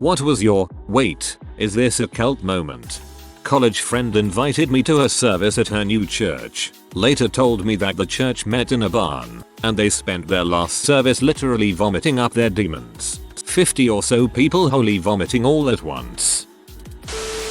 What was your, wait, is this a cult moment? College friend invited me to her service at her new church. Later told me that the church met in a barn, and they spent their last service literally vomiting up their demons. 50 or so people holy vomiting all at once.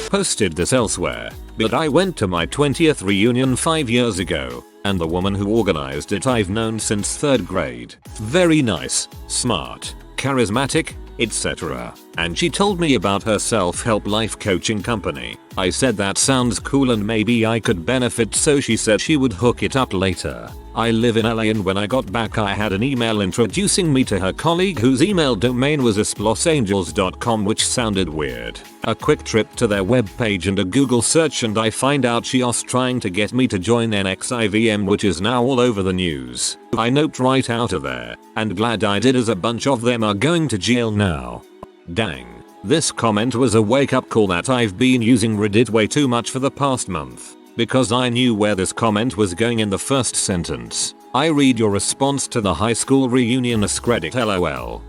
Posted this elsewhere, but I went to my 20th reunion 5 years ago, and the woman who organized it I've known since 3rd grade. Very nice, smart, charismatic, etc. And she told me about her self-help life coaching company. I said that sounds cool and maybe I could benefit, so she said she would hook it up later. I live in LA and when I got back I had an email introducing me to her colleague whose email domain was asplosangels.com, which sounded weird. A quick trip to their webpage and a Google search and I find out she was trying to get me to join NXIVM, which is now all over the news. I noped right out of there, and glad I did as a bunch of them are going to jail now. Dang. This comment was a wake-up call that I've been using Reddit way too much for the past month. Because I knew where this comment was going in the first sentence. I read your response to the high school reunion AskReddit LOL.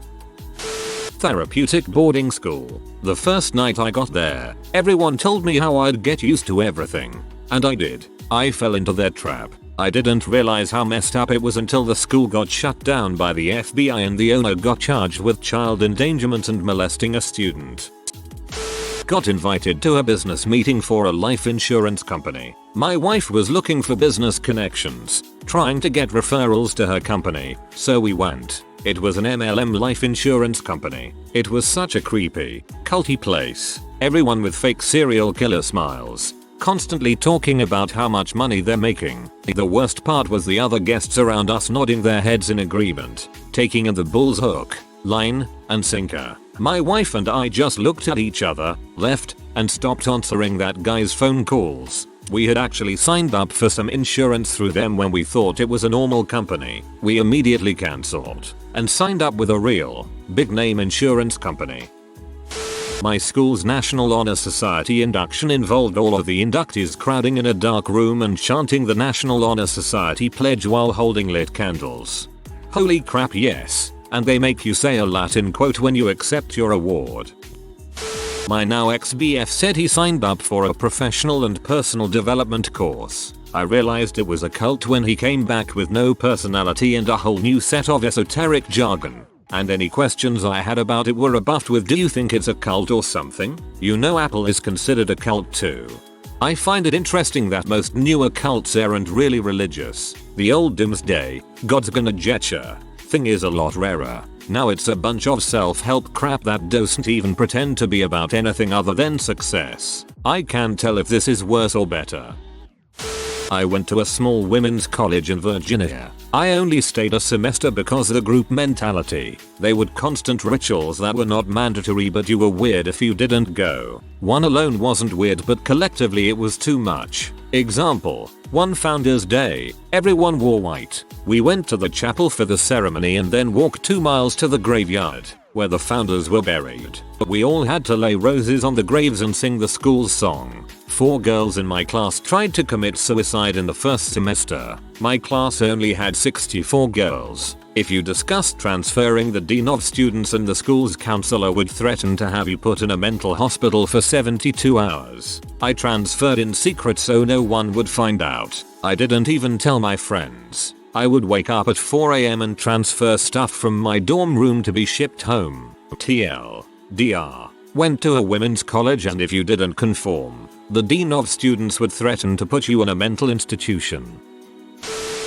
Therapeutic boarding school. The first night I got there, everyone told me how I'd get used to everything. And I did. I fell into their trap. I didn't realize how messed up it was until the school got shut down by the FBI and the owner got charged with child endangerment and molesting a student. Got invited to a business meeting for a life insurance company. My wife was looking for business connections, trying to get referrals to her company, so we went. It was an MLM life insurance company. It was such a creepy, culty place. Everyone with fake serial killer smiles, constantly talking about how much money they're making. The worst part was the other guests around us nodding their heads in agreement, taking in the bull's hook, line, and sinker. My wife and I just looked at each other, left, and stopped answering that guy's phone calls. We had actually signed up for some insurance through them when we thought it was a normal company. We immediately cancelled and signed up with a real, big name insurance company. My school's National Honor Society induction involved all of the inductees crowding in a dark room and chanting the National Honor Society pledge while holding lit candles. Holy crap, yes. And they make you say a Latin quote when you accept your award. My now ex-BF said he signed up for a professional and personal development course. I realized it was a cult when he came back with no personality and a whole new set of esoteric jargon. And any questions I had about it were rebuffed with, do you think it's a cult or something? You know Apple is considered a cult too. I find it interesting that most newer cults aren't really religious. The old doomsday, God's gonna getcha thing is a lot rarer. Now it's a bunch of self-help crap that doesn't even pretend to be about anything other than success. I can't tell if this is worse or better. I went to a small women's college in Virginia. I only stayed a semester because of the group mentality. They would constant rituals that were not mandatory, but you were weird if you didn't go. One alone wasn't weird, but collectively it was too much. Example, one Founders Day, everyone wore white. We went to the chapel for the ceremony and then walked 2 miles to the graveyard, where the founders were buried. We all had to lay roses on the graves and sing the school's song. 4 girls in my class tried to commit suicide in the first semester. My class only had 64 girls. If you discussed transferring, the dean of students and the school's counselor would threaten to have you put in a mental hospital for 72 hours. I transferred in secret so no one would find out. I didn't even tell my friends. I would wake up at 4 AM and transfer stuff from my dorm room to be shipped home. TLDR. Went to a women's college, and if you didn't conform, the dean of students would threaten to put you in a mental institution.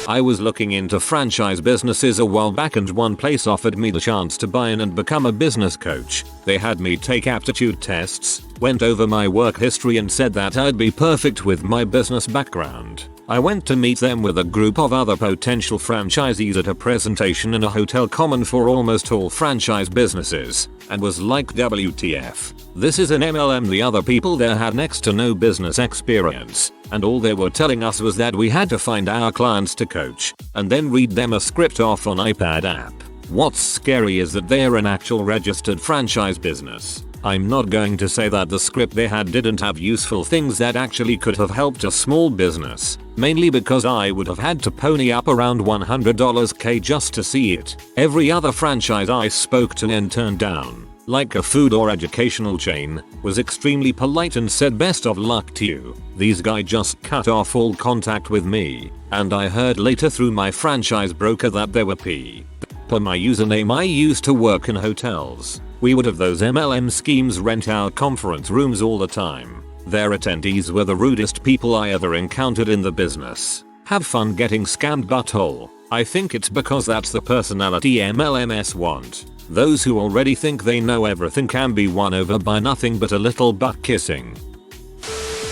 I was looking into franchise businesses a while back and one place offered me the chance to buy in and become a business coach. They had me take aptitude tests, went over my work history and said that I'd be perfect with my business background. I went to meet them with a group of other potential franchisees at a presentation in a hotel common for almost all franchise businesses, and was like, WTF. This is an MLM. The other people there had next to no business experience, and all they were telling us was that we had to find our clients to coach, and then read them a script off on iPad app. What's scary is that they're an actual registered franchise business. I'm not going to say that the script they had didn't have useful things that actually could have helped a small business, mainly because I would have had to pony up around $100K just to see it. Every other franchise I spoke to and turned down. like a food or educational chain, was extremely polite and said best of luck to you. These guy just cut off all contact with me, and I heard later through my franchise broker that they were per my username. I used to work in hotels. We would have those MLM schemes rent our conference rooms all the time. Their attendees were the rudest people I ever encountered in the business. Have fun getting scammed, butthole. I think it's because that's the personality MLMs want. Those who already think they know everything can be won over by nothing but a little butt kissing.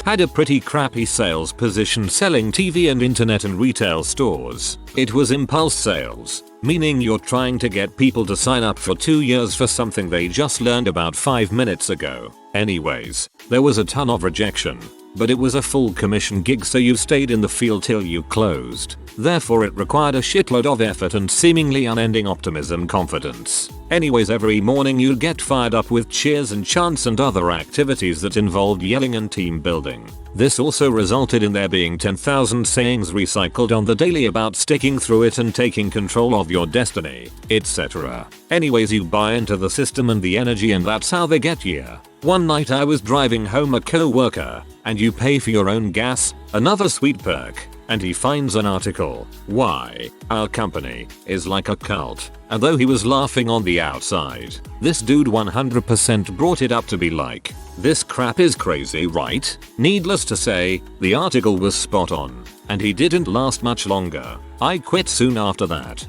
Had a pretty crappy sales position selling TV and internet and retail stores. It was impulse sales, meaning you're trying to get people to sign up for 2 years for something they just learned about 5 minutes ago. Anyways, there was a ton of rejection, but it was a full commission gig, so you stayed in the field till you closed. Therefore it required a shitload of effort and seemingly unending optimism confidence. Anyways, every morning you'd get fired up with cheers and chants and other activities that involved yelling and team building. This also resulted in there being 10,000 sayings recycled on the daily about sticking through it and taking control of your destiny, etc. Anyways, you buy into the system and the energy, and that's how they get you. One night I was driving home a co-worker, and you pay for your own gas, another sweet perk, and he finds an article, "Why Our Company is Like a Cult." And though he was laughing on the outside, this dude 100% brought it up to be like, "This crap is crazy, right?" Needless to say, the article was spot on, and he didn't last much longer. I quit soon after that.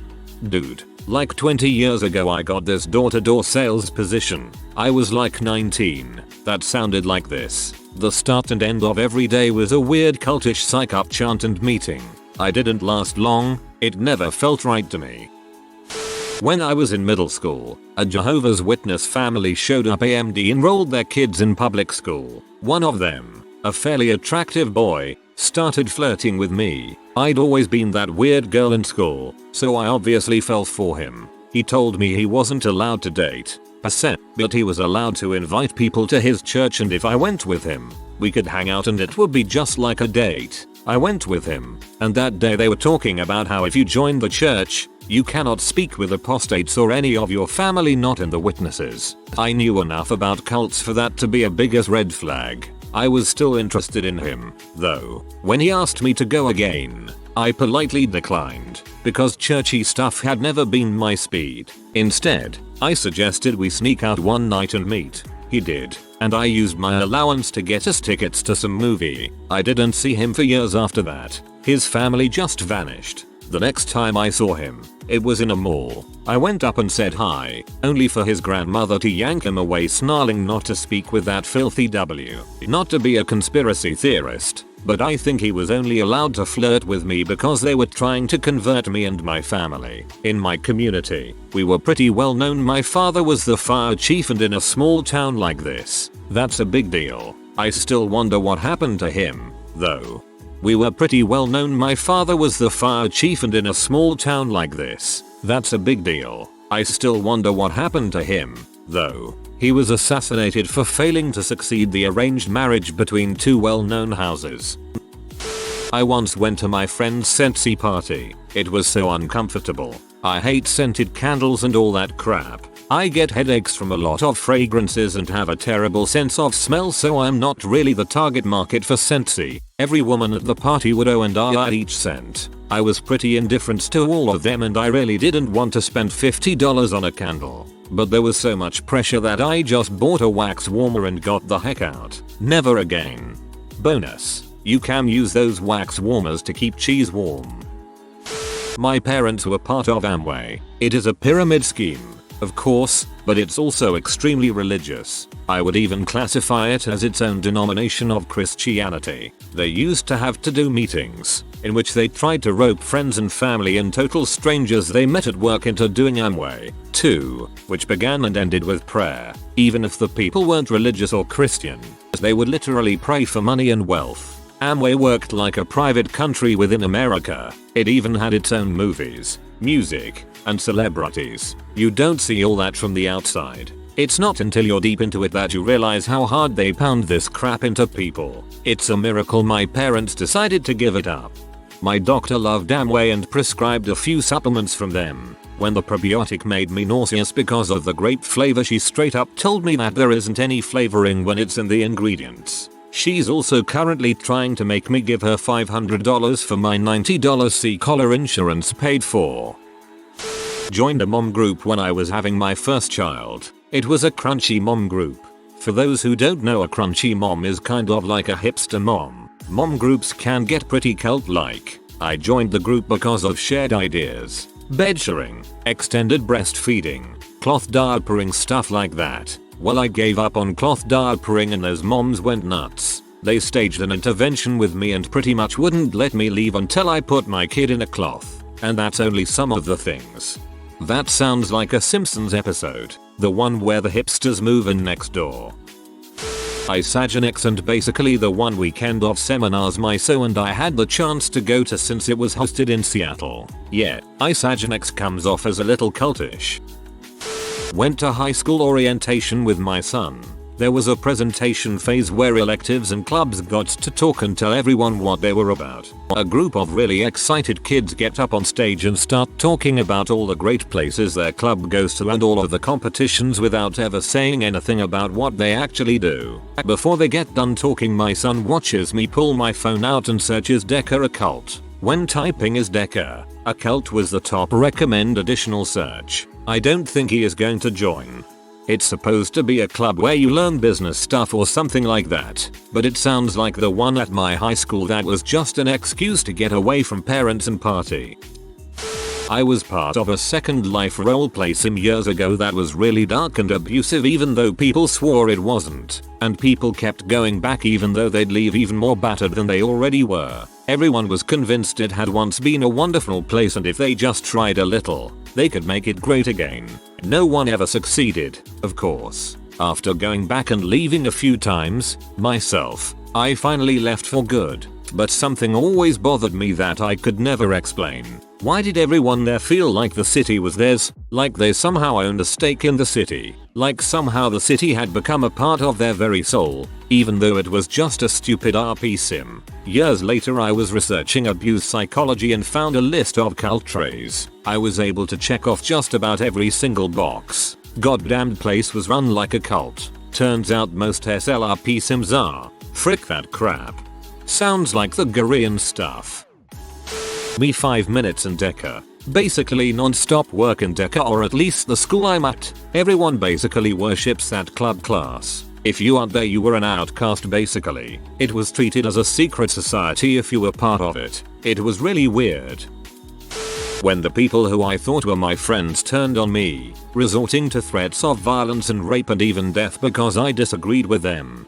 Dude, like 20 years ago I got this door-to-door sales position. I was like 19. That sounded like this. The start and end of every day was a weird cultish psych-up chant and meeting. I didn't last long. It never felt right to me. When I was in middle school, a Jehovah's Witness family showed up. AMD enrolled their kids in public school. One of them, a fairly attractive boy, started flirting with me. I'd always been that weird girl in school, so I obviously fell for him. He told me he wasn't allowed to date, but he was allowed to invite people to his church, and if I went with him, we could hang out and it would be just like a date. I went with him, and that day they were talking about how if you join the church, you cannot speak with apostates or any of your family not in the witnesses. I knew enough about cults for that to be a biggest red flag. I was still interested in him, though. When he asked me to go again, I politely declined, because churchy stuff had never been my speed. Instead, I suggested we sneak out one night and meet. He did, and I used my allowance to get us tickets to some movie. I didn't see him for years after that. His family just vanished. The next time I saw him, it was in a mall. I went up and said hi, only for his grandmother to yank him away, snarling not to speak with that filthy W. Not to be a conspiracy theorist, but I think he was only allowed to flirt with me because they were trying to convert me and my family. In my community, we were pretty well known. My father was the fire chief, and in a small town like this, that's a big deal. I still wonder what happened to him, though. We were pretty well known. My father was the fire chief, and in a small town like this, that's a big deal. I still wonder what happened to him, though. He was assassinated for failing to succeed the arranged marriage between two well-known houses. I once went to my friend's Scentsy party. It was so uncomfortable. I hate scented candles and all that crap. I get headaches from a lot of fragrances and have a terrible sense of smell, so I'm not really the target market for Scentsy. Every woman at the party would and I each scent. I was pretty indifferent to all of them, and I really didn't want to spend $50 on a candle. But there was so much pressure that I just bought a wax warmer and got the heck out. Never again. Bonus: you can use those wax warmers to keep cheese warm. My parents were part of Amway. It is a pyramid scheme, of course, but it's also extremely religious. I would even classify it as its own denomination of Christianity. They used to have to do meetings, in which they tried to rope friends and family and total strangers they met at work into doing Amway, too, which began and ended with prayer. Even if the people weren't religious or Christian, they would literally pray for money and wealth. Amway worked like a private country within America. It even had its own movies, music, and celebrities. You don't see all that from the outside. It's not until you're deep into it that you realize how hard they pound this crap into people. It's a miracle my parents decided to give it up. My doctor loved Amway and prescribed a few supplements from them. When the probiotic made me nauseous because of the grape flavor, she straight up told me that there isn't any flavoring when it's in the ingredients. She's also currently trying to make me give her $500 for my $90 C-collar insurance paid for. Joined a mom group when I was having my first child. It was a crunchy mom group. For those who don't know, a crunchy mom is kind of like a hipster mom. Mom groups can get pretty cult-like. I joined the group because of shared ideas. Bed sharing, extended breastfeeding, cloth diapering, stuff like that. Well, I gave up on cloth diapering and those moms went nuts. They staged an intervention with me and pretty much wouldn't let me leave until I put my kid in a cloth. And that's only some of the things. That sounds like a Simpsons episode, the one where the hipsters move in next door. ISAGNX, and basically the one weekend of seminars my so and I had the chance to go to since it was hosted in Seattle. Yeah, ISAGNX comes off as a little cultish. Went to high school orientation with my son. There was a presentation phase where electives and clubs got to talk and tell everyone what they were about. A group of really excited kids get up on stage and start talking about all the great places their club goes to and all of the competitions without ever saying anything about what they actually do. Before they get done talking, my son watches me pull my phone out and searches DECA occult. When typing is DECA, occult was the top recommend additional search. I don't think he is going to join. It's supposed to be a club where you learn business stuff or something like that, but it sounds like the one at my high school that was just an excuse to get away from parents and party. I was part of a Second Life roleplay sim years ago that was really dark and abusive, even though people swore it wasn't, and people kept going back even though they'd leave even more battered than they already were. Everyone was convinced it had once been a wonderful place and if they just tried a little, they could make it great again. No one ever succeeded, of course. After going back and leaving a few times, myself, I finally left for good. But something always bothered me that I could never explain. Why did everyone there feel like the city was theirs? Like they somehow owned a stake in the city? Like somehow the city had become a part of their very soul, even though it was just a stupid RP sim. Years later I was researching abuse psychology and found a list of cult traits. I was able to check off just about every single box. Goddamned place was run like a cult. Turns out most SLRP sims are. Frick that crap. Sounds like the Gurian stuff. Me 5 minutes in DECA. Basically non-stop work in DECA, or at least the school I'm at. Everyone basically worships that club class. If you aren't there, you were an outcast basically. It was treated as a secret society if you were part of it. It was really weird. When the people who I thought were my friends turned on me, resorting to threats of violence and rape and even death because I disagreed with them.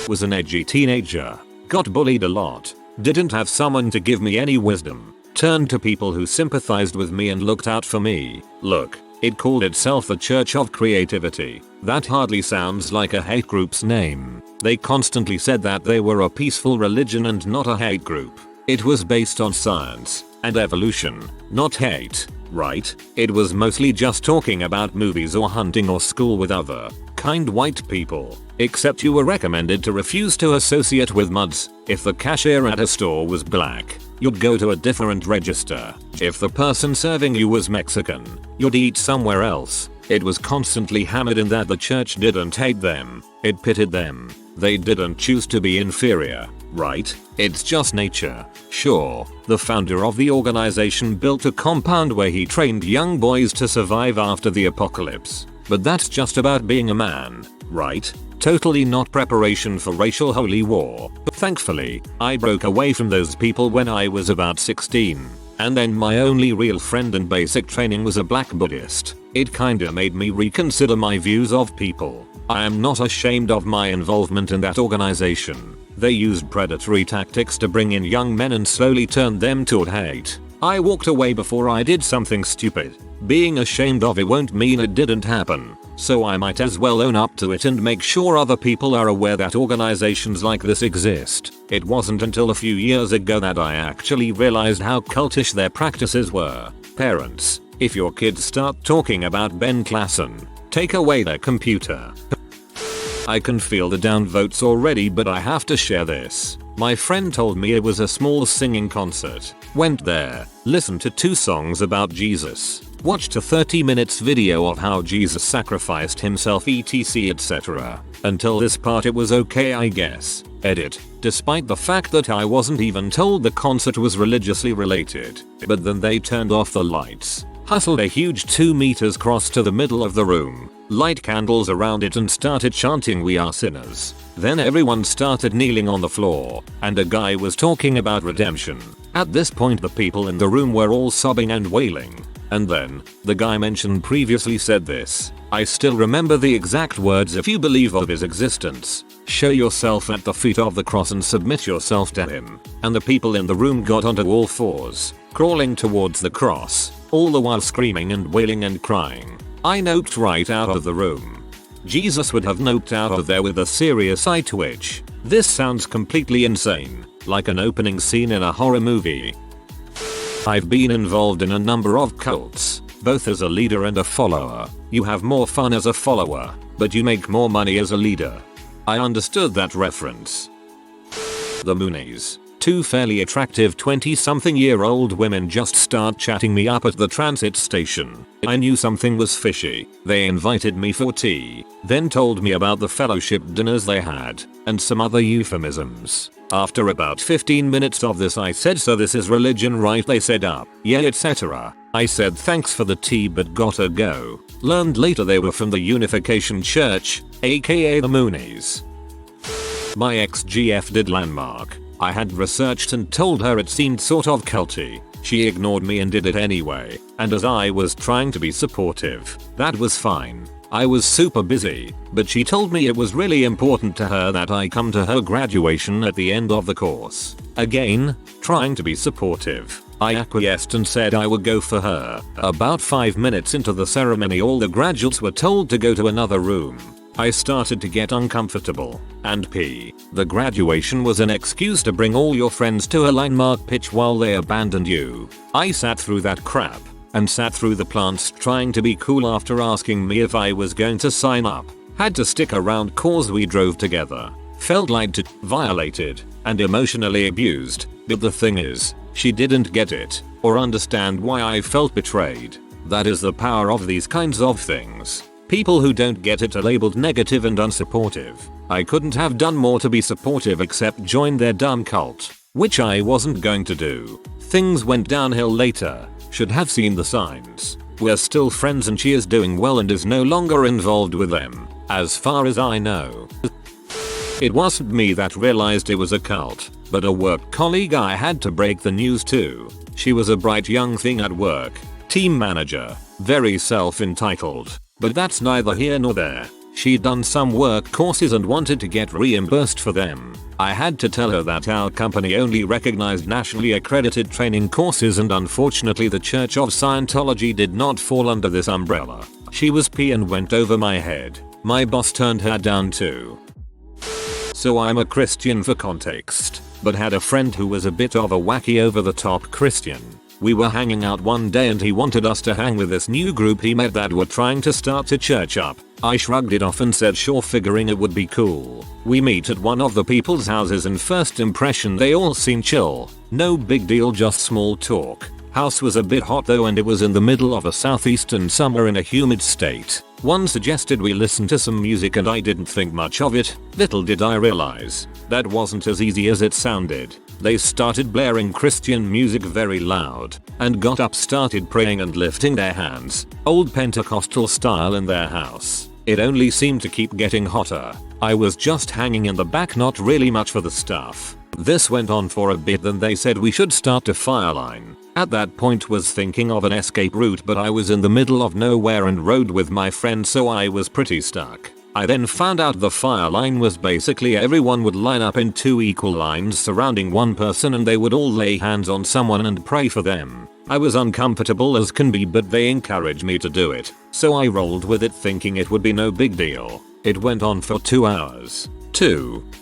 Was an edgy teenager. Got bullied a lot. Didn't have someone to give me any wisdom. Turned to people who sympathized with me and looked out for me. Look, it called itself the Church of Creativity. That hardly sounds like a hate group's name. They constantly said that they were a peaceful religion and not a hate group. It was based on science and evolution, not hate, right? It was mostly just talking about movies or hunting or school with other kind white people. Except you were recommended to refuse to associate with muds. If the cashier at a store was black, you'd go to a different register. If the person serving you was Mexican, you'd eat somewhere else. It was constantly hammered in that the church didn't hate them, it pitted them. They didn't choose to be inferior, right? It's just nature. Sure, the founder of the organization built a compound where he trained young boys to survive after the apocalypse. But that's just about being a man, right? Totally not preparation for racial holy war. Thankfully, I broke away from those people when I was about 16. And then my only real friend in basic training was a black Buddhist. It kinda made me reconsider my views of people. I am not ashamed of my involvement in that organization. They used predatory tactics to bring in young men and slowly turned them toward hate. I walked away before I did something stupid. Being ashamed of it won't mean it didn't happen. So I might as well own up to it and make sure other people are aware that organizations like this exist. It wasn't until a few years ago that I actually realized how cultish their practices were. Parents, if your kids start talking about Ben Klassen, take away their computer. I can feel the downvotes already, but I have to share this. My friend told me it was a small singing concert. Went there, listened to 2 songs about Jesus, Watched a 30 minutes video of how Jesus sacrificed himself etc etc. Until this part it was okay I guess. Edit. Despite the fact that I wasn't even told the concert was religiously related. But then they turned off the lights. Hustled a huge 2 meters cross to the middle of the room, light candles around it and started chanting we are sinners. Then everyone started kneeling on the floor, and a guy was talking about redemption. At this point the people in the room were all sobbing and wailing. And then, the guy mentioned previously said this. I still remember the exact words: if you believe of his existence, show yourself at the feet of the cross and submit yourself to him. And the people in the room got onto all fours, crawling towards the cross, all the while screaming and wailing and crying. I noped right out of the room. Jesus would have noped out of there with a serious eye twitch. This sounds completely insane, like an opening scene in a horror movie. I've been involved in a number of cults, both as a leader and a follower. You have more fun as a follower, but you make more money as a leader. I understood that reference. The Moonies. 2 fairly attractive 20-something-year-old women just start chatting me up at the transit station. I knew something was fishy. They invited me for tea, then told me about the fellowship dinners they had, and some other euphemisms. After about 15 minutes of this I said, so this is religion right? They said yeah etc. I said thanks for the tea but gotta go. Learned later they were from the Unification Church, aka the Moonies. My ex-GF did Landmark. I had researched and told her it seemed sort of culty. She ignored me and did it anyway, and as I was trying to be supportive, that was fine. I was super busy, but she told me it was really important to her that I come to her graduation at the end of the course. Again, trying to be supportive, I acquiesced and said I would go for her. About 5 minutes into the ceremony all the graduates were told to go to another room. I started to get uncomfortable, and the graduation was an excuse to bring all your friends to a landmark pitch while they abandoned you. I sat through that crap, and sat through the plants trying to be cool after asking me if I was going to sign up. Had to stick around cause we drove together. Felt lied to, violated, and emotionally abused, but the thing is, she didn't get it, or understand why I felt betrayed. That is the power of these kinds of things. People who don't get it are labeled negative and unsupportive. I couldn't have done more to be supportive except join their dumb cult, which I wasn't going to do. Things went downhill later. Should have seen the signs. We're still friends and she is doing well and is no longer involved with them, as far as I know. It wasn't me that realized it was a cult, but a work colleague I had to break the news to. She was a bright young thing at work, team manager, very self-entitled. But that's neither here nor there. She'd done some work courses and wanted to get reimbursed for them. I had to tell her that our company only recognized nationally accredited training courses and unfortunately the Church of Scientology did not fall under this umbrella. She was and went over my head. My boss turned her down too. So I'm a Christian for context, but had a friend who was a bit of a wacky over-the-top Christian. We were hanging out one day and he wanted us to hang with this new group he met that were trying to start a church up. I shrugged it off and said sure, figuring it would be cool. We meet at one of the people's houses and first impression they all seem chill. No big deal, just small talk. House was a bit hot though and it was in the middle of a southeastern summer in a humid state. One suggested we listen to some music and I didn't think much of it. Little did I realize, that wasn't as easy as it sounded. They started blaring Christian music very loud, and got up, started praying and lifting their hands, old Pentecostal style in their house. It only seemed to keep getting hotter. I was just hanging in the back, not really much for the stuff. This went on for a bit, then they said we should start a fire line. At that point was thinking of an escape route, but I was in the middle of nowhere and rode with my friend, so I was pretty stuck. I then found out the fire line was basically everyone would line up in 2 equal lines surrounding one person and they would all lay hands on someone and pray for them. I was uncomfortable as can be, but they encouraged me to do it, so I rolled with it thinking it would be no big deal. It went on for 2 hours.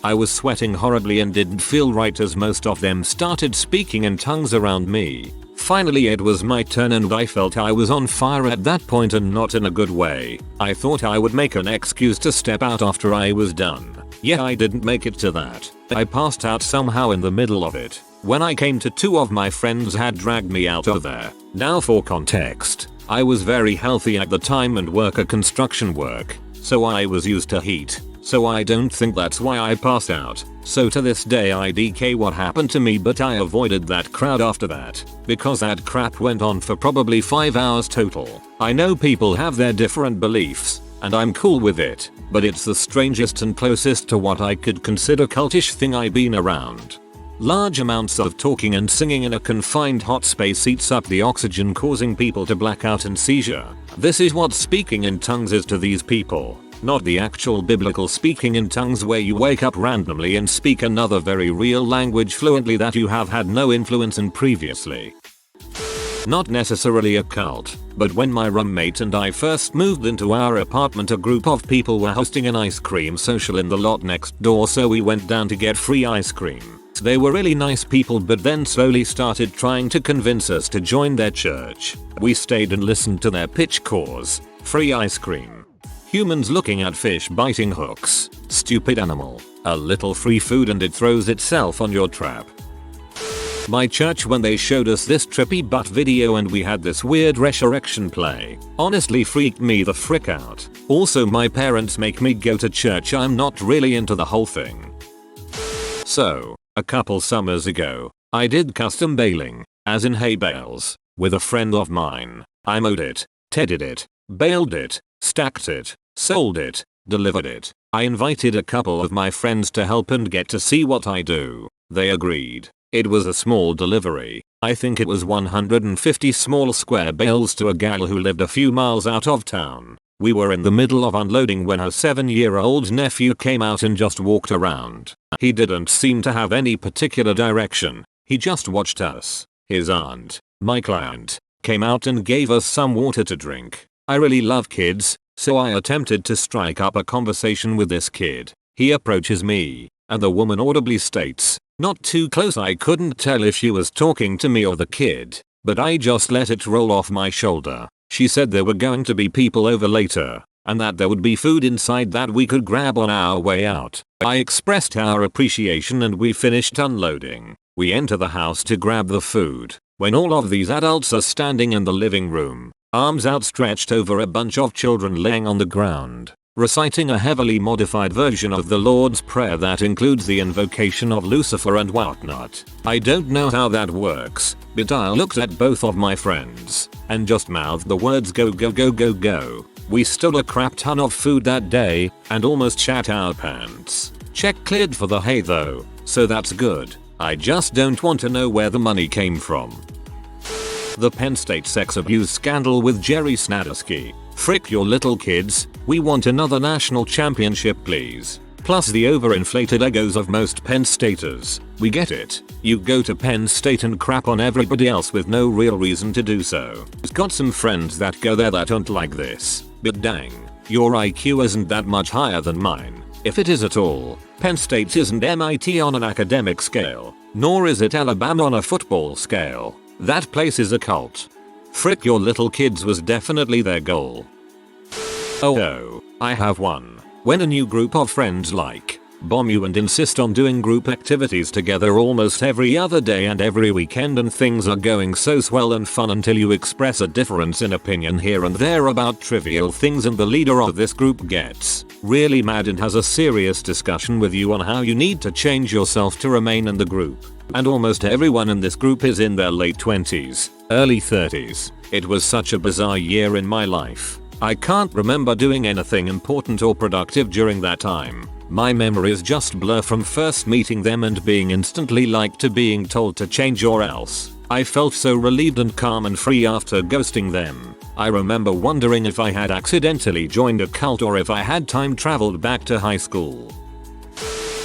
I was sweating horribly and didn't feel right as most of them started speaking in tongues around me. Finally it was my turn and I felt I was on fire at that point, and not in a good way. I thought I would make an excuse to step out after I was done. Yeah, I didn't make it to that. I passed out somehow in the middle of it. When I came to, 2 of my friends had dragged me out of there. Now for context, I was very healthy at the time and work a construction work, so I was used to heat. So I don't think that's why I passed out. So to this day I DK what happened to me, but I avoided that crowd after that, because that crap went on for probably 5 hours total. I know people have their different beliefs, and I'm cool with it, but it's the strangest and closest to what I could consider cultish thing I've been around. Large amounts of talking and singing in a confined hot space eats up the oxygen, causing people to black out and seizure. This is what speaking in tongues is to these people. Not the actual biblical speaking in tongues where you wake up randomly and speak another very real language fluently that you have had no influence in previously. Not necessarily a cult, but when my roommate and I first moved into our apartment, a group of people were hosting an ice cream social in the lot next door, so we went down to get free ice cream. They were really nice people, but then slowly started trying to convince us to join their church. We stayed and listened to their pitch cause. Free ice cream. Humans looking at fish biting hooks. Stupid animal. A little free food and it throws itself on your trap. My church, when they showed us this trippy butt video and we had this weird resurrection play, honestly freaked me the frick out. Also, my parents make me go to church. I'm not really into the whole thing. So, a couple summers ago, I did custom baling, as in hay bales, with a friend of mine. I mowed it, tedded it, baled it, stacked it, sold it, delivered it. I invited a couple of my friends to help and get to see what I do. They agreed. It was a small delivery. I think it was 150 small square bales to a gal who lived a few miles out of town. We were in the middle of unloading when her 7-year-old nephew came out and just walked around. He didn't seem to have any particular direction. He just watched us. His aunt, my client, came out and gave us some water to drink. I really love kids, so I attempted to strike up a conversation with this kid. He approaches me, and the woman audibly states, "Not too close." I couldn't tell if she was talking to me or the kid, but I just let it roll off my shoulder. She said there were going to be people over later, and that there would be food inside that we could grab on our way out. I expressed our appreciation and we finished unloading. We enter the house to grab the food, when all of these adults are standing in the living room, arms outstretched over a bunch of children laying on the ground, reciting a heavily modified version of the Lord's Prayer that includes the invocation of Lucifer and whatnot. I don't know how that works, but I looked at both of my friends and just mouthed the words "go go go go go." We stole a crap ton of food that day and almost shat our pants. Check cleared for the hay though, so that's good. I just don't want to know where the money came from. The Penn State sex abuse scandal with Jerry Snadowski. Frick your little kids, we want another national championship please. Plus the overinflated egos of most Penn Staters. We get it. You go to Penn State and crap on everybody else with no real reason to do so. Got some friends that go there that aren't like this, but dang, your IQ isn't that much higher than mine. If it is at all, Penn State isn't MIT on an academic scale, nor is it Alabama on a football scale. That place is a cult. Frick your little kids was definitely their goal. Oh, I have one. When a new group of friends bomb you and insist on doing group activities together almost every other day and every weekend, and things are going so swell and fun until you express a difference in opinion here and there about trivial things, and the leader of this group gets really mad and has a serious discussion with you on how you need to change yourself to remain in the group. And almost everyone in this group is in their late 20s, early 30s. It was such a bizarre year in my life. I can't remember doing anything important or productive during that time. My memories just blur from first meeting them and being instantly to being told to change or else. I felt so relieved and calm and free after ghosting them. I remember wondering if I had accidentally joined a cult or if I had time traveled back to high school.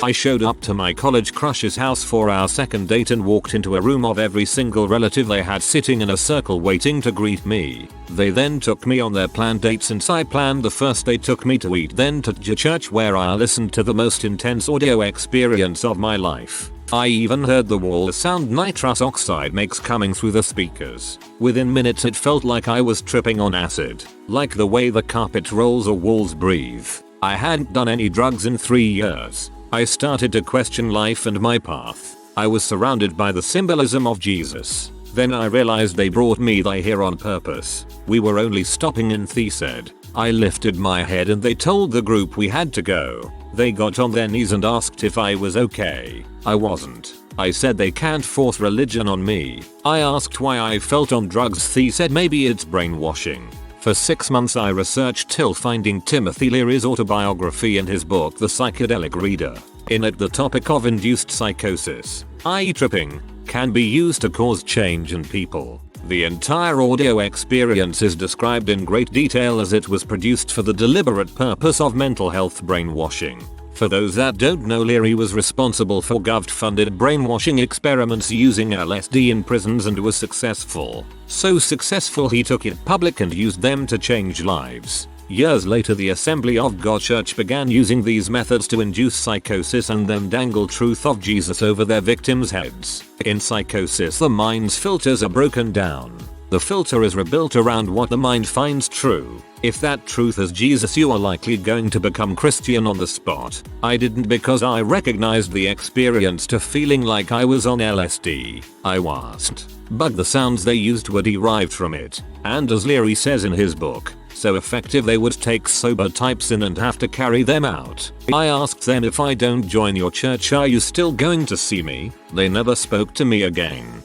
I showed up to my college crush's house for our second date and walked into a room of every single relative they had sitting in a circle waiting to greet me. They then took me on their planned date. Since I planned the first, they took me to eat, then to church where I listened to the most intense audio experience of my life. I even heard the wall sound nitrous oxide makes coming through the speakers. Within minutes it felt like I was tripping on acid, like the way the carpet rolls or walls breathe. I hadn't done any drugs in 3 years. I started to question life and my path. I was surrounded by the symbolism of Jesus. Then I realized they brought me here on purpose. We were only stopping in Thesed. I lifted my head and they told the group we had to go. They got on their knees and asked if I was okay. I wasn't. I said they can't force religion on me. I asked why I felt on drugs. They said maybe it's brainwashing. For 6 months I researched till finding Timothy Leary's autobiography and his book The Psychedelic Reader. In it the topic of induced psychosis, i.e. tripping, can be used to cause change in people. The entire audio experience is described in great detail as it was produced for the deliberate purpose of mental health brainwashing. For those that don't know, Leary was responsible for Gov-funded brainwashing experiments using LSD in prisons and was successful. So successful he took it public and used them to change lives. Years later the Assembly of God Church began using these methods to induce psychosis and then dangle truth of Jesus over their victims' heads. In psychosis the mind's filters are broken down. The filter is rebuilt around what the mind finds true. If that truth is Jesus, you are likely going to become Christian on the spot. I didn't because I recognized the experience to feeling like I was on LSD. I wasn't. But the sounds they used were derived from it. And as Leary says in his book, so effective they would take sober types in and have to carry them out. I asked them, if I don't join your church, are you still going to see me? They never spoke to me again.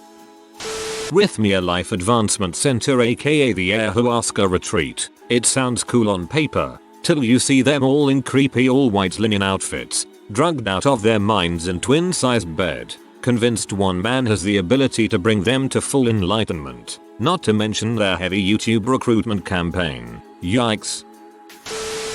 Rhythmia Life Advancement Center, aka the Ayahuasca Retreat. It sounds cool on paper, till you see them all in creepy all-white linen outfits, drugged out of their minds in twin-sized bed, convinced one man has the ability to bring them to full enlightenment, not to mention their heavy YouTube recruitment campaign. Yikes.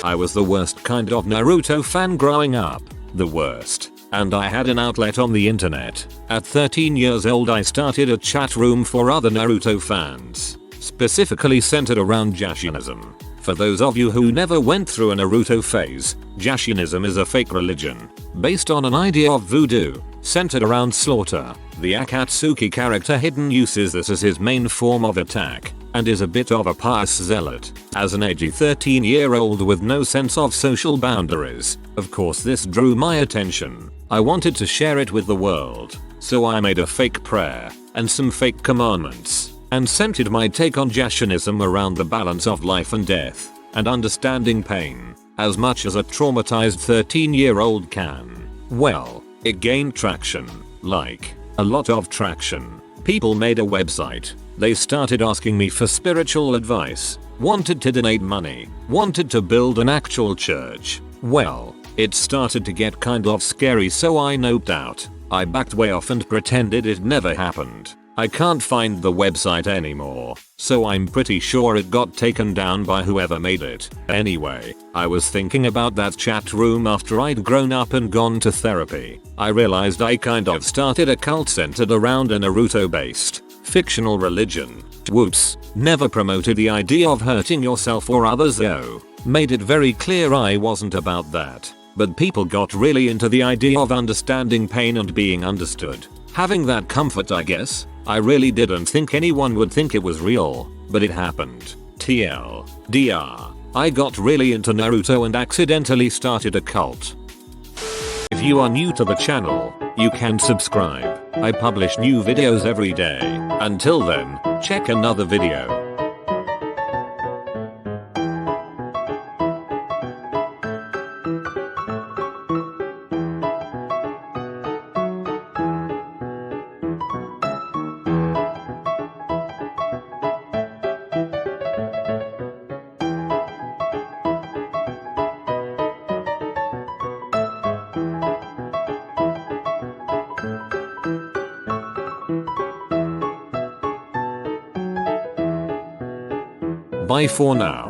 I was the worst kind of Naruto fan growing up. The worst. And I had an outlet on the internet. At 13 years old I started a chat room for other Naruto fans, specifically centered around Jashinism. For those of you who never went through a Naruto phase, Jashinism is a fake religion, based on an idea of voodoo, centered around slaughter. The Akatsuki character Hidden uses this as his main form of attack, and is a bit of a pious zealot. As an edgy 13-year-old with no sense of social boundaries, of course this drew my attention. I wanted to share it with the world, so I made a fake prayer, and some fake commandments, and centered my take on Jashinism around the balance of life and death, and understanding pain, as much as a traumatized 13-year-old can. Well, it gained traction, like, a lot of traction. People made a website, they started asking me for spiritual advice, wanted to donate money, wanted to build an actual church. Well, it started to get kind of scary, so I noped out. I backed way off and pretended it never happened. I can't find the website anymore, so I'm pretty sure it got taken down by whoever made it. Anyway, I was thinking about that chat room after I'd grown up and gone to therapy. I realized I kind of started a cult centered around a Naruto-based fictional religion. Whoops, never promoted the idea of hurting yourself or others though. Made it very clear I wasn't about that. But people got really into the idea of understanding pain and being understood. Having that comfort, I guess. I really didn't think anyone would think it was real, but it happened. TLDR. I got really into Naruto and accidentally started a cult. If you are new to the channel, you can subscribe. I publish new videos every day. Until then, check another video. Bye for now.